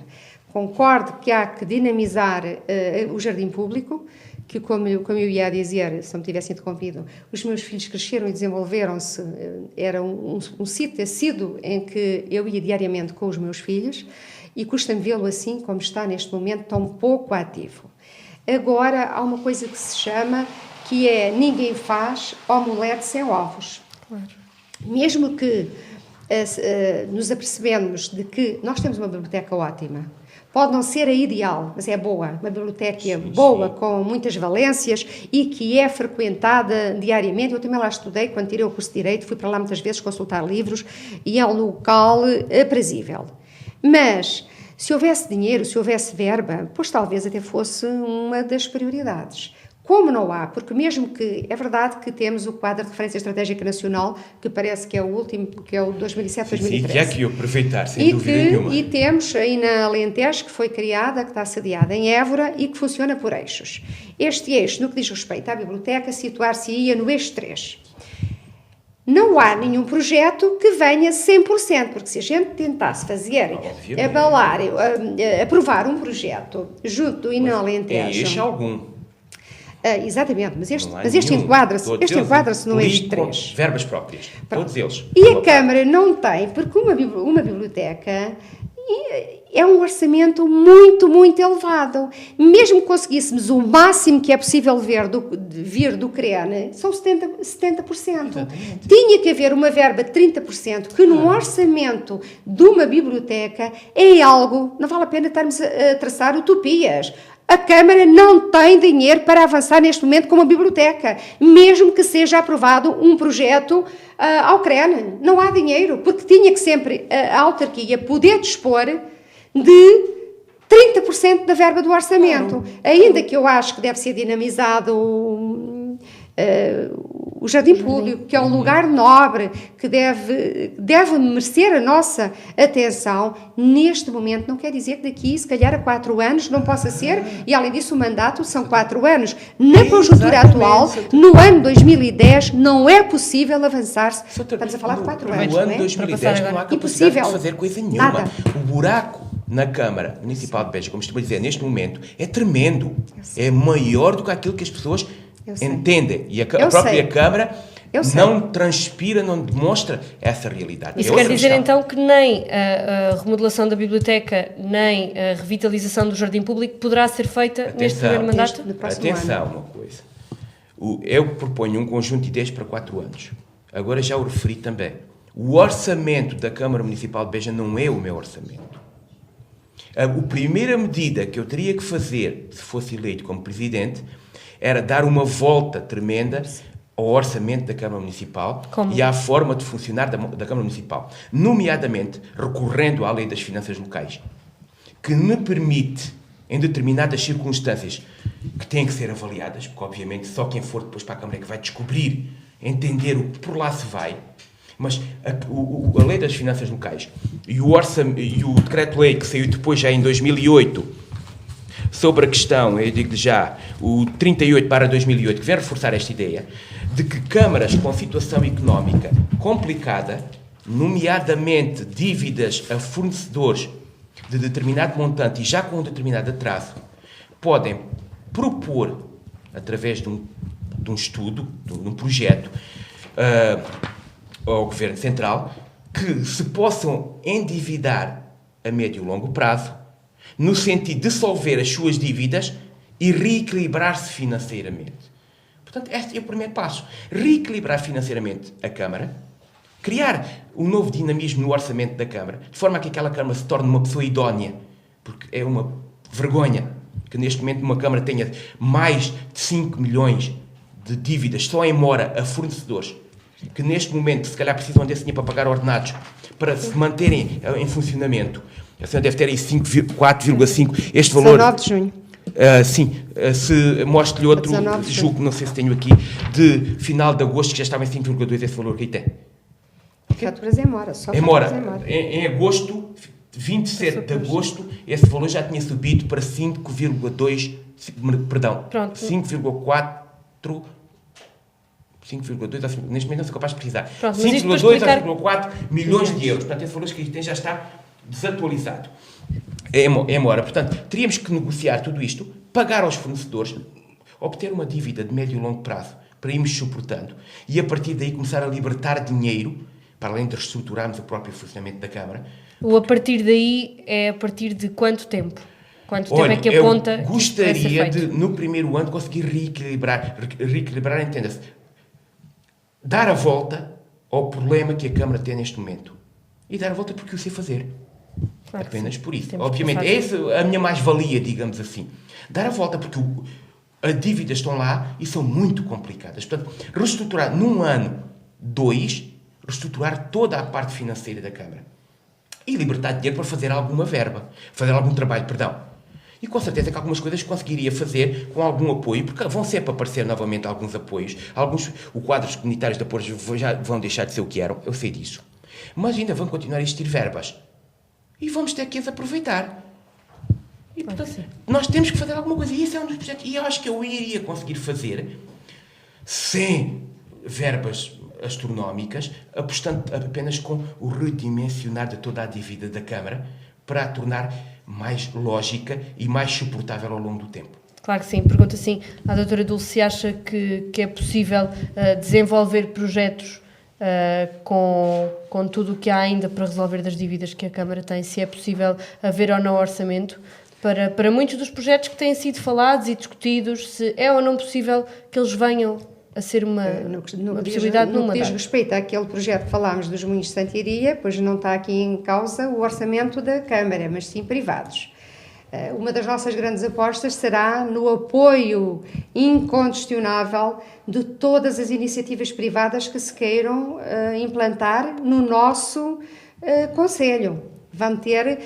Concordo que há que dinamizar o Jardim Público, que como eu ia dizer, se não me tivessem interrompido, os meus filhos cresceram e desenvolveram-se, era um sítio assíduo em que eu ia diariamente com os meus filhos e custa-me vê-lo assim como está neste momento, tão pouco ativo. Agora há uma coisa que se chama, que é ninguém faz omelete sem ovos. Claro. Mesmo que nos apercebemos de que nós temos uma biblioteca ótima, pode não ser a ideal, mas é boa, uma biblioteca boa, com muitas valências e que é frequentada diariamente. Eu também lá estudei, quando tirei o curso de Direito, fui para lá muitas vezes consultar livros e é um local aprazível. Mas, se houvesse dinheiro, se houvesse verba, pois talvez até fosse uma das prioridades. Como não há, porque mesmo que, é verdade que temos o quadro de referência estratégica nacional, que parece que é o último, que é o 2007-2013. Sim, que há que aproveitar, sem dúvida nenhuma. E temos aí na Alentejo, que foi criada, que está sediada em Évora e que funciona por eixos. Este eixo, no que diz respeito à biblioteca, situar-se-ia no eixo 3. Não há nenhum projeto que venha 100%, porque se a gente tentasse fazer, aprovar um projeto junto do INA Alentejo... É este algum. Exatamente, mas este enquadra-se no eixo 3. Verbas próprias, todos eles. E a Câmara não tem, porque uma biblioteca é um orçamento muito, muito elevado. Mesmo que conseguíssemos o máximo que é possível vir do CREN, são 70%. Tinha que haver uma verba de 30%, que num orçamento de uma biblioteca é algo, não vale a pena estarmos a traçar utopias. A Câmara não tem dinheiro para avançar neste momento com uma biblioteca, mesmo que seja aprovado um projeto ao CREN. Não há dinheiro, porque tinha que sempre a autarquia poder dispor de 30% da verba do orçamento. Ainda que eu acho que deve ser dinamizado o Jardim Público, que é um lugar nobre, que deve merecer a nossa atenção, neste momento não quer dizer que daqui, se calhar a 4 anos, não possa ser, e além disso o mandato são 4 anos. Na conjuntura atual, no ano 2010, não é possível avançar-se. Estamos a falar de 4 anos, no ano 2010 não há capacidade de fazer coisa nenhuma. Nada. O buraco na Câmara Municipal de Beja, como estou a dizer, neste momento, é tremendo. É maior do que aquilo que as pessoas entendem. E a própria Câmara não transpira, não demonstra essa realidade. Isso quer dizer então que nem a remodelação da biblioteca, nem a revitalização do Jardim Público poderá ser feita neste primeiro mandato? Atenção, uma coisa. Eu proponho um conjunto de ideias para 4 anos. Agora já o referi também. O orçamento da Câmara Municipal de Beja não é o meu orçamento. A primeira medida que eu teria que fazer, se fosse eleito como Presidente, era dar uma volta tremenda ao orçamento da Câmara Municipal e à forma de funcionar da Câmara Municipal, nomeadamente recorrendo à Lei das Finanças Locais, que me permite, em determinadas circunstâncias que têm que ser avaliadas, porque obviamente só quem for depois para a Câmara é que vai descobrir, entender o que por lá se vai, mas a Lei das Finanças Locais e o Decreto-Lei que saiu depois já em 2008, sobre a questão, eu digo já, o 38/2008, que vem reforçar esta ideia, de que câmaras com situação económica complicada, nomeadamente dívidas a fornecedores de determinado montante e já com um determinado atraso, podem propor, através de um estudo, de um projeto, ao Governo Central, que se possam endividar a médio e longo prazo, no sentido de solver as suas dívidas e reequilibrar-se financeiramente. Portanto, este é o primeiro passo. Reequilibrar financeiramente a Câmara, criar um novo dinamismo no orçamento da Câmara, de forma a que aquela Câmara se torne uma pessoa idónea, porque é uma vergonha que neste momento uma Câmara tenha mais de 5 milhões de dívidas só em mora a fornecedores, que neste momento se calhar precisam desse dinheiro para pagar ordenados, para se manterem em funcionamento. A senhora deve ter aí 4,5, este valor... 19 de junho. Sim, se mostro-lhe outro, 19, julgo, não sei se tenho aqui, de final de agosto, que já estava em 5,2 esse valor que aí tem. Faturas em mora, só Em faturas mora, em mora. em agosto, 27 de agosto, esse valor já tinha subido para 5,2, perdão, Pronto. 5,4, 5,2, neste momento não sou capaz de precisar. Pronto, mas isto para 5,2 explicar- a 5,4 milhões de euros. Portanto, esse valor que aí tem já está desatualizado. Em mora. Portanto, teríamos que negociar tudo isto, pagar aos fornecedores, obter uma dívida de médio e longo prazo para irmos suportando e, a partir daí, começar a libertar dinheiro, para além de reestruturarmos o próprio funcionamento da Câmara. O a partir daí é a partir de quanto tempo? Quanto tempo Olha, é que aponta eu que isto vai ser gostaria feito? de, no primeiro ano, conseguir reequilibrar, entenda-se, dar a volta ao problema que a Câmara tem neste momento. E dar a volta porque o sei fazer. Claro que Apenas sim. por isso. Temos que Obviamente, passar é essa a minha mais-valia, digamos assim. Dar a volta porque as dívidas estão lá e são muito complicadas. Portanto, reestruturar num ano, 2, reestruturar toda a parte financeira da Câmara. E libertar dinheiro para fazer alguma verba. Fazer algum trabalho, perdão. E com certeza que algumas coisas conseguiria fazer com algum apoio, porque vão sempre aparecer novamente alguns apoios. Os quadros comunitários de apoios já vão deixar de ser o que eram, eu sei disso. Mas ainda vão continuar a existir verbas. E vamos ter que as aproveitar. E, portanto, nós temos que fazer alguma coisa. E esse é um dos projetos. E eu acho que eu iria conseguir fazer sem verbas astronómicas, apostando apenas com o redimensionar de toda a dívida da Câmara para a tornar mais lógica e mais suportável ao longo do tempo. Claro que sim. Pergunta assim à doutora Dulce se acha que é possível desenvolver projetos com tudo o que há ainda para resolver das dívidas que a Câmara tem, se é possível haver ou não orçamento para muitos dos projetos que têm sido falados e discutidos, se é ou não possível que eles venham a ser uma possibilidade no numa que diz data. respeito àquele projeto que falámos dos Moinhos de Santiria, pois não está aqui em causa o orçamento da Câmara, mas sim privados. Uma das nossas grandes apostas será no apoio incondicionável de todas as iniciativas privadas que se queiram implantar no nosso Conselho. Vão ter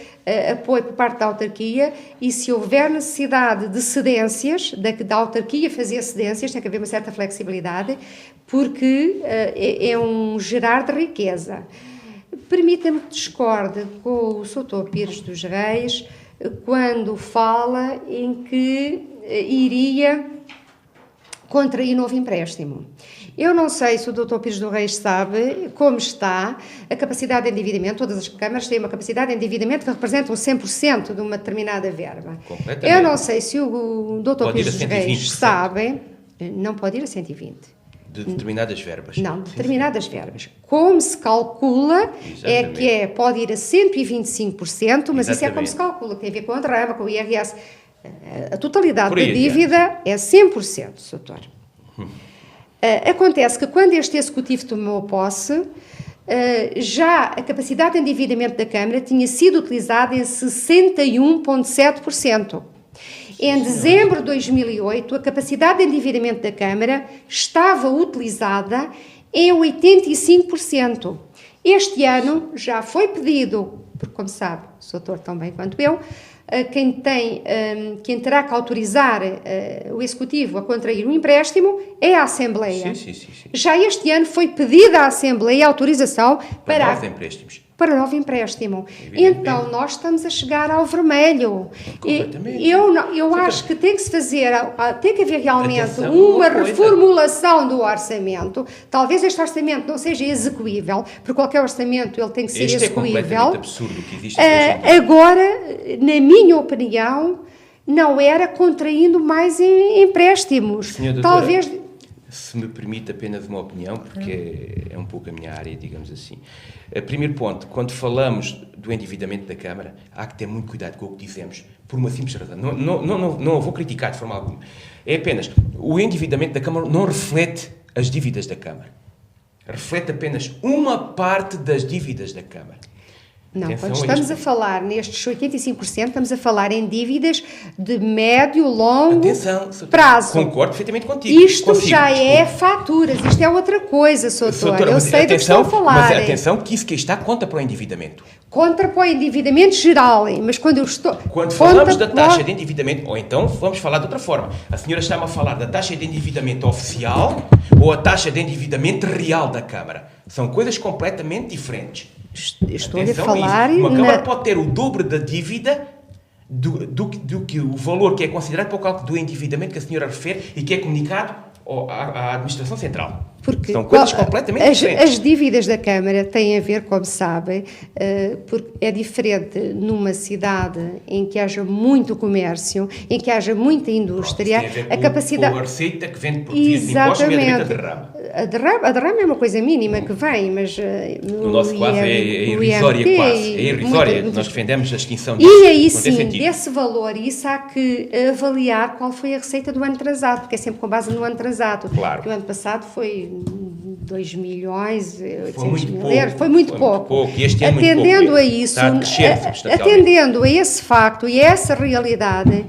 apoio por parte da autarquia e, se houver necessidade de cedências, da autarquia fazer cedências, tem que haver uma certa flexibilidade, porque é um gerar de riqueza. Permita-me que discorde com o Sr. Pires dos Reis quando fala em que iria contrair novo empréstimo. Eu não sei se o Dr. Pires dos Reis sabe como está a capacidade de endividamento. Todas as câmaras têm uma capacidade de endividamento que representam 100% de uma determinada verba. Eu não sei se o Dr. Pires dos Reis sabe, não pode ir a 120%. De determinadas verbas. Não, de determinadas verbas. Como se calcula, pode ir a 125%, mas isso é como se calcula, tem a ver com a derrama, com o IRS. A totalidade da dívida é 100%, doutor. Acontece que quando este Executivo tomou posse, já a capacidade de endividamento da Câmara tinha sido utilizada em 61,7%. Em dezembro de 2008, a capacidade de endividamento da Câmara estava utilizada em 85%. Este ano já foi pedido, porque como sabe, o doutor tão bem quanto eu, quem terá que autorizar o Executivo a contrair um empréstimo é a Assembleia. Sim. Já este ano foi pedida à Assembleia a autorização para novos empréstimos. Para novo empréstimo. Então, nós estamos a chegar ao vermelho. Completamente. Eu acho que tem que se fazer, tem que haver realmente uma reformulação do orçamento. Talvez este orçamento não seja execuível, porque qualquer orçamento ele tem que ser execuível. É completamente absurdo o que existe. Agora, na minha opinião, não era contraindo mais empréstimos. Senhora Talvez... doutora, se me permite apenas uma opinião, porque é um pouco a minha área, digamos assim. Primeiro ponto, quando falamos do endividamento da Câmara, há que ter muito cuidado com o que dizemos, por uma simples razão. Não vou criticar de forma alguma. É apenas, o endividamento da Câmara não reflete as dívidas da Câmara. Reflete apenas uma parte das dívidas da Câmara. Não, Atenção quando a estamos isto. a falar nestes 85%, estamos a falar em dívidas de médio, longo Atenção, Sra. prazo. Concordo perfeitamente contigo. Isto Consigo, já é desculpe. faturas, isto é outra coisa, Sra. Doutora, Eu mas sei do que estou a falar. Mas atenção que isso que está conta para o endividamento. Contra para o endividamento geral, mas quando eu estou... Quando conta falamos da taxa para- de endividamento, ou então vamos falar de outra forma. A senhora está-me a falar da taxa de endividamento oficial ou a taxa de endividamento real da Câmara. São coisas completamente diferentes. Estou a Atenção falar... isso. Uma Câmara na- pode ter o dobro da dívida do que o valor que é considerado para o cálculo do endividamento que a senhora refere e que é comunicado à Administração Central. Porque São coisas completamente diferentes. as dívidas da Câmara têm a ver, como sabem, porque é diferente numa cidade em que haja muito comércio, em que haja muita indústria, Tem a ver a capacidade... com a receita que vem por via de impostos, nomeadamente a derrama. A derrama é uma coisa mínima que vem, mas... No nosso caso é irrisória quase. É irrisória. Nós defendemos a extinção disso. E aí Não tem sim, sentido. desse valor, isso há que avaliar qual foi a receita do ano atrasado, porque é sempre com base no ano atrasado. Claro. Que o ano passado foi 2 milhões, 800 muito mil pouco, euros, foi muito foi pouco. muito pouco, e este ano muito Atendendo pouco. a isso, Está a crescer substancialmente. atendendo a esse facto e a essa realidade,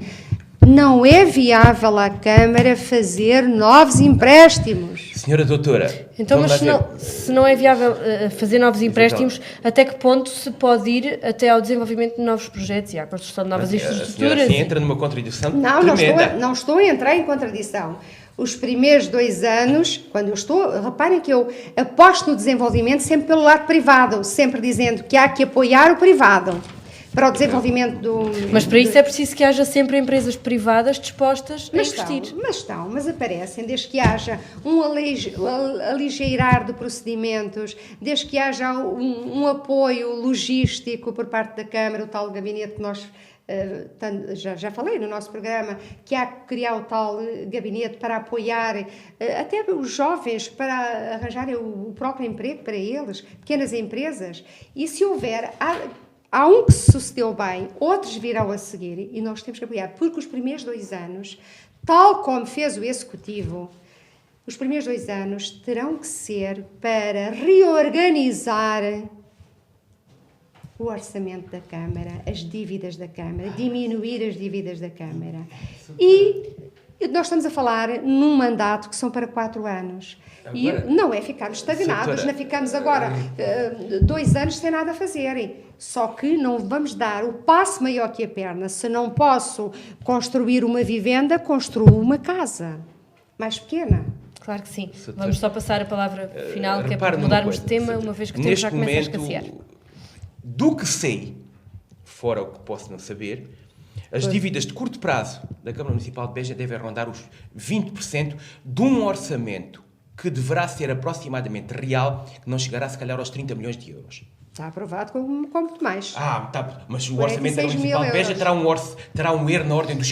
não é viável à Câmara fazer novos empréstimos. Senhora Doutora, Então, vamos mas lá ver. se não é viável fazer novos empréstimos, até que ponto se pode ir até ao desenvolvimento de novos projetos e à construção de novas A senhora infraestruturas? assim entra numa contradição Não tremenda. não estou a entrar em contradição. Os primeiros 2 anos, quando eu estou, reparem que eu aposto no desenvolvimento sempre pelo lado privado, sempre dizendo que há que apoiar o privado para o desenvolvimento do... Mas para isso é preciso que haja sempre empresas privadas dispostas a investir. Mas aparecem, desde que haja um aligeirar de procedimentos, desde que haja um apoio logístico por parte da Câmara, o tal gabinete que nós já falei no nosso programa, que há que criar o tal gabinete para apoiar até os jovens, para arranjarem o próprio emprego para eles, pequenas empresas, e se houver... Há um que se sucedeu bem, outros virão a seguir e nós temos que apoiar, porque os primeiros 2 anos, tal como fez o Executivo, os primeiros 2 anos terão que ser para reorganizar o orçamento da Câmara, as dívidas da Câmara, diminuir as dívidas da Câmara. E nós estamos a falar num mandato que são para 4 anos. Agora, e não é ficarmos estagnados, não ficamos agora 2 anos sem nada a fazerem. Só que não vamos dar o passo maior que a perna. Se não posso construir uma vivenda, construo uma casa mais pequena. Claro que sim. Vamos só passar a palavra final, que é para repare numa mudarmos de coisa, tema, uma vez que o tempo já começa a escassear. Do que sei, fora o que posso não saber, as dívidas de curto prazo da Câmara Municipal de Beja devem rondar os 20% de um orçamento que deverá ser aproximadamente real, que não chegará se calhar aos 30 milhões de euros. Está aprovado com muito mais. Mas o orçamento da 46 mil Municipal de Beja euros. terá um erro na ordem dos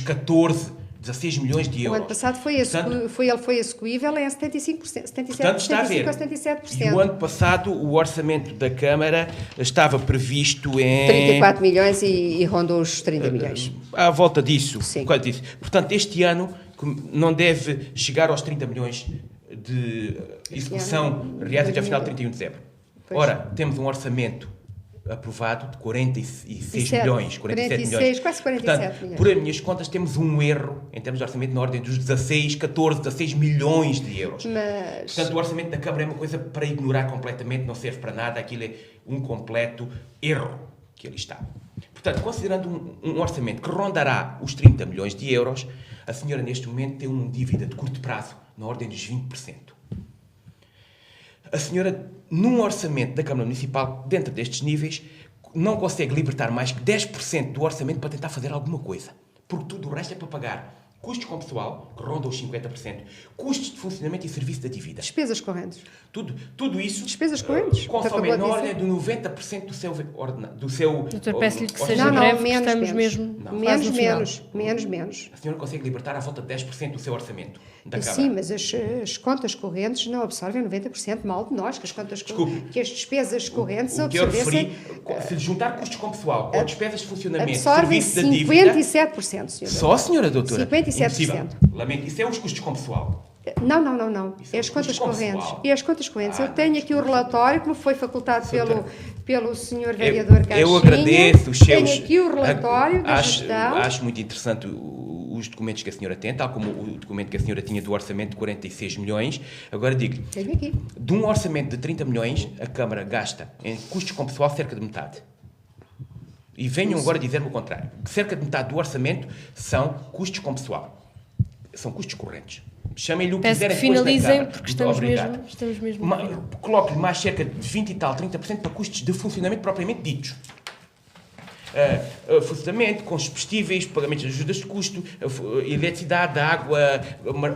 16 milhões de O euros. ano passado foi execuível em 75%, 77%, Portanto, está a ver. 77%. E o ano passado o orçamento da Câmara estava previsto em... 34 milhões e rondou os 30 milhões. À volta disso. Sim. Quase disso. Portanto, este ano não deve chegar aos 30 milhões de execução reais até ao final de 31 de dezembro. Pois. Ora, temos um orçamento aprovado de 46 Sete, milhões, 47 milhões. quase 47 Portanto, milhões. por as minhas contas, temos um erro em termos de orçamento na ordem dos 16 milhões de euros. Mas Portanto, o orçamento da Câmara é uma coisa para ignorar completamente, não serve para nada, aquilo é um completo erro que ali está. Portanto, considerando um orçamento que rondará os 30 milhões de euros, a senhora neste momento tem uma dívida de curto prazo na ordem dos 20%. A senhora, num orçamento da Câmara Municipal, dentro destes níveis, não consegue libertar mais que 10% do orçamento para tentar fazer alguma coisa. Porque tudo o resto é para pagar custos com pessoal, que rondam os 50%, custos de funcionamento e serviço da dívida. despesas correntes. Tudo isso Despesas correntes. consome Acabou na de ordem de 90% do seu Doutor, peço-lhe que seja Não, breve, menos, estamos menos. mesmo quase Menos, no final. menos. A senhora consegue libertar à volta de 10% do seu orçamento da Câmara. Sim, mas as contas correntes não absorvem 90%, mal de nós, que que as despesas correntes O que eu absorvessem, referi, se juntar custos com pessoal, com despesas de funcionamento, absorvem serviço da dívida... 57%, senhor. Só, senhora doutora? 57%. Impossível. Lamento, isso é os custos com pessoal. Não. Isso É as contas custos com correntes. pessoal. E as contas correntes. Eu tenho aqui o relatório que me foi facultado pelo Sr. Vereador Caixinha. Eu agradeço os seus... Tenho aqui o relatório da gestão. Acho muito interessante os documentos que a senhora tem, tal como o documento que a senhora tinha do orçamento de 46 milhões. Agora digo-lhe, Tenho aqui. de um orçamento de 30 milhões, a Câmara gasta em custos com pessoal cerca de metade. E venham agora dizer-me o contrário. Que cerca de metade do orçamento são custos com pessoal. São custos correntes. Chamem-lhe o que Peço quiserem que depois na finalizem, Câmara. porque estamos Obrigado. mesmo no final. Coloque-lhe mais cerca de 20 e tal, 30% para custos de funcionamento propriamente ditos. Funcionamento, com os combustíveis, pagamentos de ajudas de custo, eletricidade, água,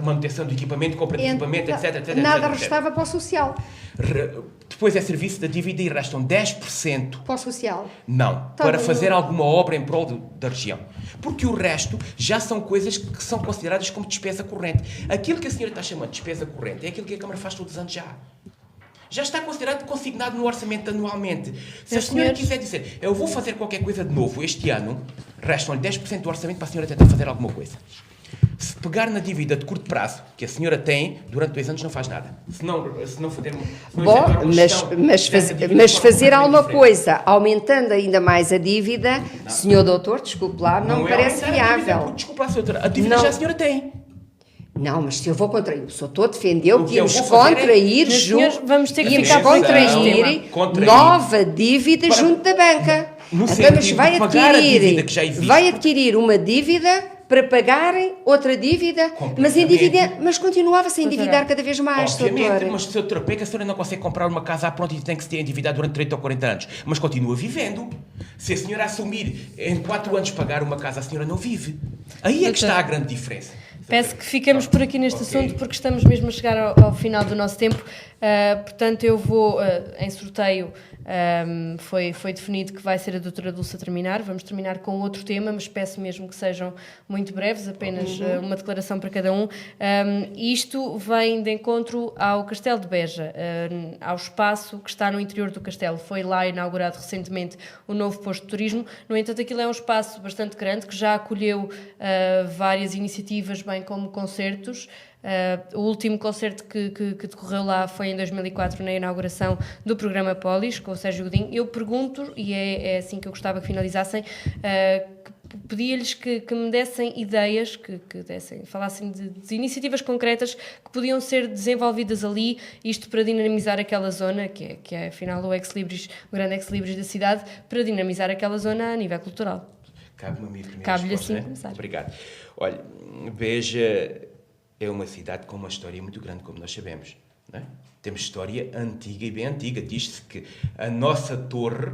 manutenção do equipamento, compra de equipamento, etc. Nada etc. restava para o social. Depois é serviço da dívida e restam 10%. Para o social. Não, Tá para bom. fazer alguma obra em prol da região. Porque o resto já são coisas que são consideradas como despesa corrente. Aquilo que a senhora está chamando de despesa corrente é aquilo que a Câmara faz todos os anos já. Já está considerado consignado no orçamento anualmente. Se a senhora quiser dizer, eu vou fazer qualquer coisa de novo este ano, restam-lhe 10% do orçamento para a senhora tentar fazer alguma coisa. Se pegar na dívida de curto prazo que a senhora tem, durante 2 anos não faz nada. Se não fazer Bom, mas fazer alguma coisa, aumentando ainda mais a dívida, senhor doutor, desculpe lá, não me parece viável. Desculpa, senhora, a dívida Não. já a senhora tem. Não, mas se eu vou contrair, o doutor defendeu O que que eu íamos vou fazer contrair Meus senhores, vamos ter que íamos ficar por aqui neste contrair nova dívida Para- junto da banca. No Então, sentido mas de pagar a dívida que já existe. vai adquirir uma dívida para pagarem outra dívida, mas continuava-se a endividar cada vez mais, Obviamente, doutor. mas se a que a senhora não consegue comprar uma casa à pronta e tem que se ter endividado durante 30 ou 40 anos, mas continua vivendo. Se a senhora assumir em 4 anos pagar uma casa, a senhora não vive. Aí é que está a grande diferença. Peço que fiquemos por aqui neste Ok. assunto, porque estamos mesmo a chegar ao final do nosso tempo. Portanto, eu vou, em sorteio, foi definido que vai ser a doutora Dulce a terminar. Vamos terminar com outro tema, mas peço mesmo que sejam muito breves, apenas uma declaração para cada um. Isto vem de encontro ao Castelo de Beja, ao espaço que está no interior do castelo. Foi lá inaugurado recentemente o novo posto de turismo. No entanto, aquilo é um espaço bastante grande, que já acolheu várias iniciativas, bem como concertos. O último concerto que decorreu lá foi em 2004, na inauguração do programa Polis, com o Sérgio Godinho. Eu pergunto, e é assim que eu gostava que finalizassem, pedia-lhes que me dessem ideias, falassem de iniciativas concretas que podiam ser desenvolvidas ali, isto para dinamizar aquela zona, que é afinal o grande ex-libris da cidade, para dinamizar aquela zona a nível cultural. Cabe-me a mim primeiro. Cabe-lhe resposta, assim né? começar. Obrigado. Olha, Beja é uma cidade com uma história muito grande, como nós sabemos. Não é? Temos história antiga e bem antiga. Diz-se que a nossa torre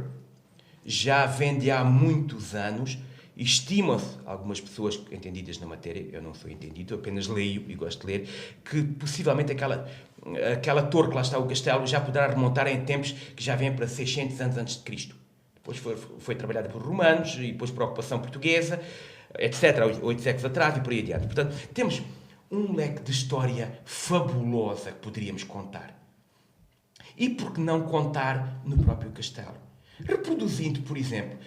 já vem de há muitos anos. Estima-se, algumas pessoas entendidas na matéria, eu não sou entendido, eu apenas leio e gosto de ler, que possivelmente aquela torre que lá está o castelo já poderá remontar em tempos que já vêm para 600 anos antes de Cristo. Depois foi trabalhada por romanos e depois por ocupação portuguesa, etc., 8 séculos atrás e por aí adiante. Portanto, temos um leque de história fabulosa que poderíamos contar. E por que não contar no próprio castelo? Reproduzindo, por exemplo,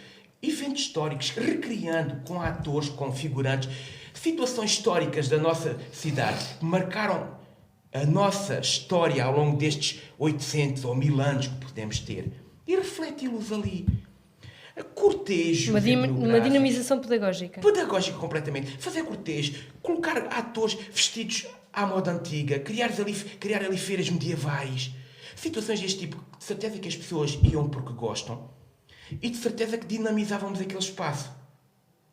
eventos históricos, recriando com atores, com figurantes, situações históricas da nossa cidade que marcaram a nossa história ao longo destes 800 ou 1000 anos que podemos ter e refleti-los ali. Cortejo, Uma dinamização pedagógica. Pedagógico completamente. Fazer cortejo, colocar atores vestidos à moda antiga, criar ali feiras medievais. Situações deste tipo, de certeza que as pessoas iam porque gostam e de certeza que dinamizávamos aquele espaço.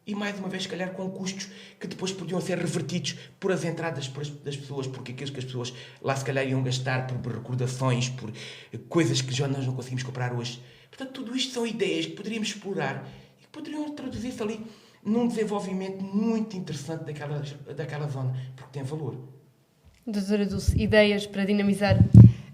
E mais uma vez, se calhar, com custos que depois podiam ser revertidos por as entradas das pessoas, porque aqueles que as pessoas lá se calhar iam gastar por recordações, por coisas que já nós não conseguimos comprar hoje. Portanto, tudo isto são ideias que poderíamos explorar e que poderiam traduzir-se ali num desenvolvimento muito interessante daquela zona, porque tem valor. Doutora Dulce, ideias para dinamizar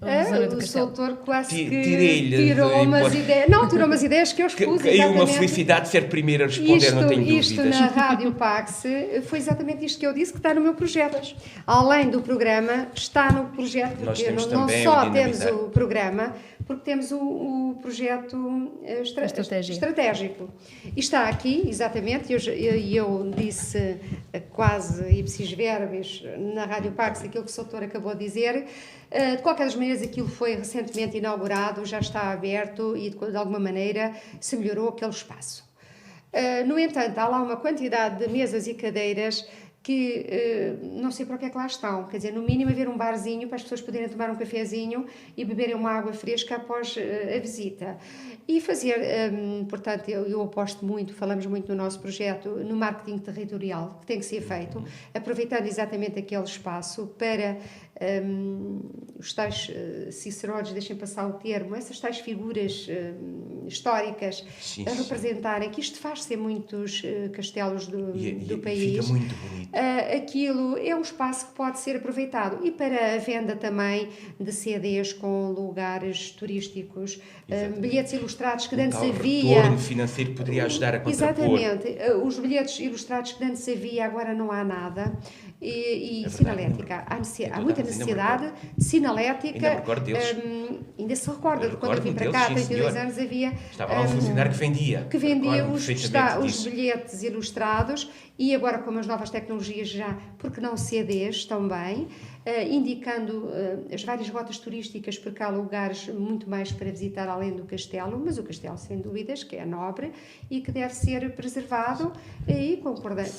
a zona do O castelo? doutor quase que Tirei-lhe tirou umas ideias. Não, tirou umas ideias que eu expus, Caiu uma exatamente. felicidade de ser primeira a responder, não tenho Isto dúvidas. na Rádio Pax foi exatamente isto que eu disse, que está no meu projeto. Além do programa, está no projeto, Nós porque temos não também só o temos dinamizar. o programa, porque temos o projeto Estratégia. estratégico. E está aqui, exatamente, eu disse quase ipsis verbis na Rádio Pax aquilo que o Soutor acabou de dizer. De qualquer das maneiras, aquilo foi recentemente inaugurado, já está aberto e de alguma maneira se melhorou aquele espaço. No entanto, há lá uma quantidade de mesas e cadeiras que não sei para o que é que lá estão. Quer dizer, no mínimo haver um barzinho para as pessoas poderem tomar um cafezinho e beberem uma água fresca após a visita. E fazer, portanto, eu aposto muito, falamos muito no nosso projeto, no marketing territorial, que tem que ser feito, aproveitando exatamente aquele espaço para os tais cicerones, deixem passar o termo, essas tais figuras históricas Sim, a representarem, que isto faz ser muitos castelos do país. Fica muito bonito. Aquilo é um espaço que pode ser aproveitado e para a venda também de CDs com lugares turísticos, bilhetes ilustrados que antes havia. Retorno financeiro que poderia ajudar a contrapor. Exatamente, os bilhetes ilustrados que antes havia, agora não há nada. E É sinalética, há muita necessidade de sinalética. Ainda me recordo deles. Ainda se recorda de quando eu vim para Recordo-me cá, deles, sim, 32 senhor. anos, havia. Estava lá um funcionário que vendia. Recordo-me Os perfeitamente disso. bilhetes ilustrados e agora com as novas tecnologias já, porque não CDs também, indicando as várias rotas turísticas, porque há lugares muito mais para visitar além do castelo, mas o castelo sem dúvidas que é nobre e que deve ser preservado e concordando.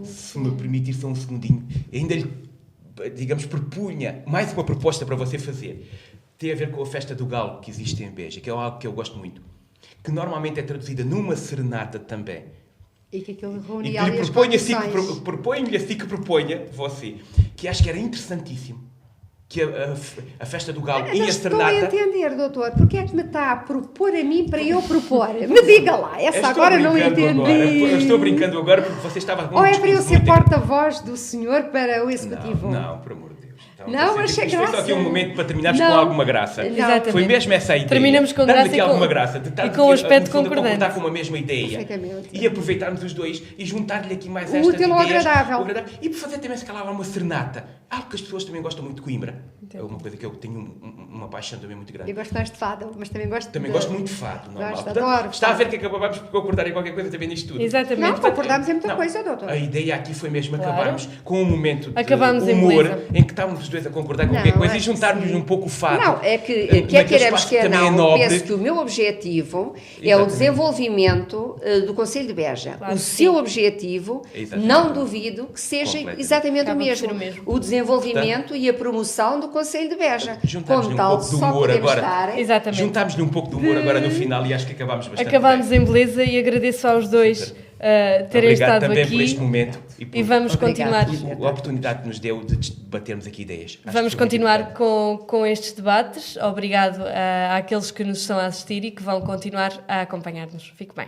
Se me permitir só um segundinho, ainda lhe, digamos, propunha mais uma proposta para você fazer. Tem a ver com a festa do galo que existe em Beja, que é algo que eu gosto muito, que normalmente é traduzida numa serenata também. E que aquilo E reunia que ali lhe as proponha assim, condições. proponho-lhe assim que proponha, você, que acho que era interessantíssimo, que a festa do galo e a Estou a serenata... entender, doutor, porque é que me está a propor a mim para eu propor? Me diga lá, essa agora não entendi. Eu estou brincando agora porque você estava com Ou um é para eu discurso ser muito- porta-voz do senhor para o executivo? Não, por amor de Deus. Então, Não, você- achei isto foi só graça. aqui um momento para terminarmos com Não. alguma graça. Exatamente. Foi mesmo essa a ideia. Terminamos com Dar-lhe graça aqui e com- alguma graça. De estar e com um aspecto no fundo, a concordante. concordar com uma mesma ideia. Perfeitamente. E aproveitarmos os dois e juntar-lhe aqui mais O estas útil ao ideias. agradável. O agradável. E por fazer também, se calhar, uma serenata. Algo que as pessoas também gostam muito de Coimbra. É uma coisa que eu tenho uma paixão também muito grande. Eu gosto mais de fado, mas também gosto Também de... gosto muito de fado, normal. Gosto, Portanto, adoro está a fado. ver que acabámos por concordar em qualquer coisa também nisto tudo. Exatamente. Não, concordámos em muita Não, coisa, doutor. A ideia aqui foi mesmo Claro. acabarmos com um momento de Acabámos em humor beleza. em que estávamos os dois a concordar com Não, qualquer coisa e acho que juntarmos sim. um pouco o fado. Não, é que naquele quer queiramos, espaço que quer também é não, nobre. penso que o meu objetivo é o Exatamente. desenvolvimento do Conselho de Beja. Claro O que seu sim. objetivo, Exatamente. não duvido que seja Completamente. exatamente Acaba o por ser mesmo. o mesmo. O desenvolvimento e a promoção do Conselho de Beja. Juntámos-lhe Como um tal, pouco de só humor podemos agora. dar... Exatamente. Juntámos-lhe um pouco de humor agora no final e acho que acabámos bastante Acabámos bem. em beleza e agradeço aos dois terem Obrigado estado também aqui por este momento por e vamos Obrigado. continuar. a oportunidade que nos deu de debatermos aqui ideias. Acho Vamos que foi muito continuar importante. com estes debates. Obrigado àqueles que nos estão a assistir e que vão continuar a acompanhar-nos. Fique bem.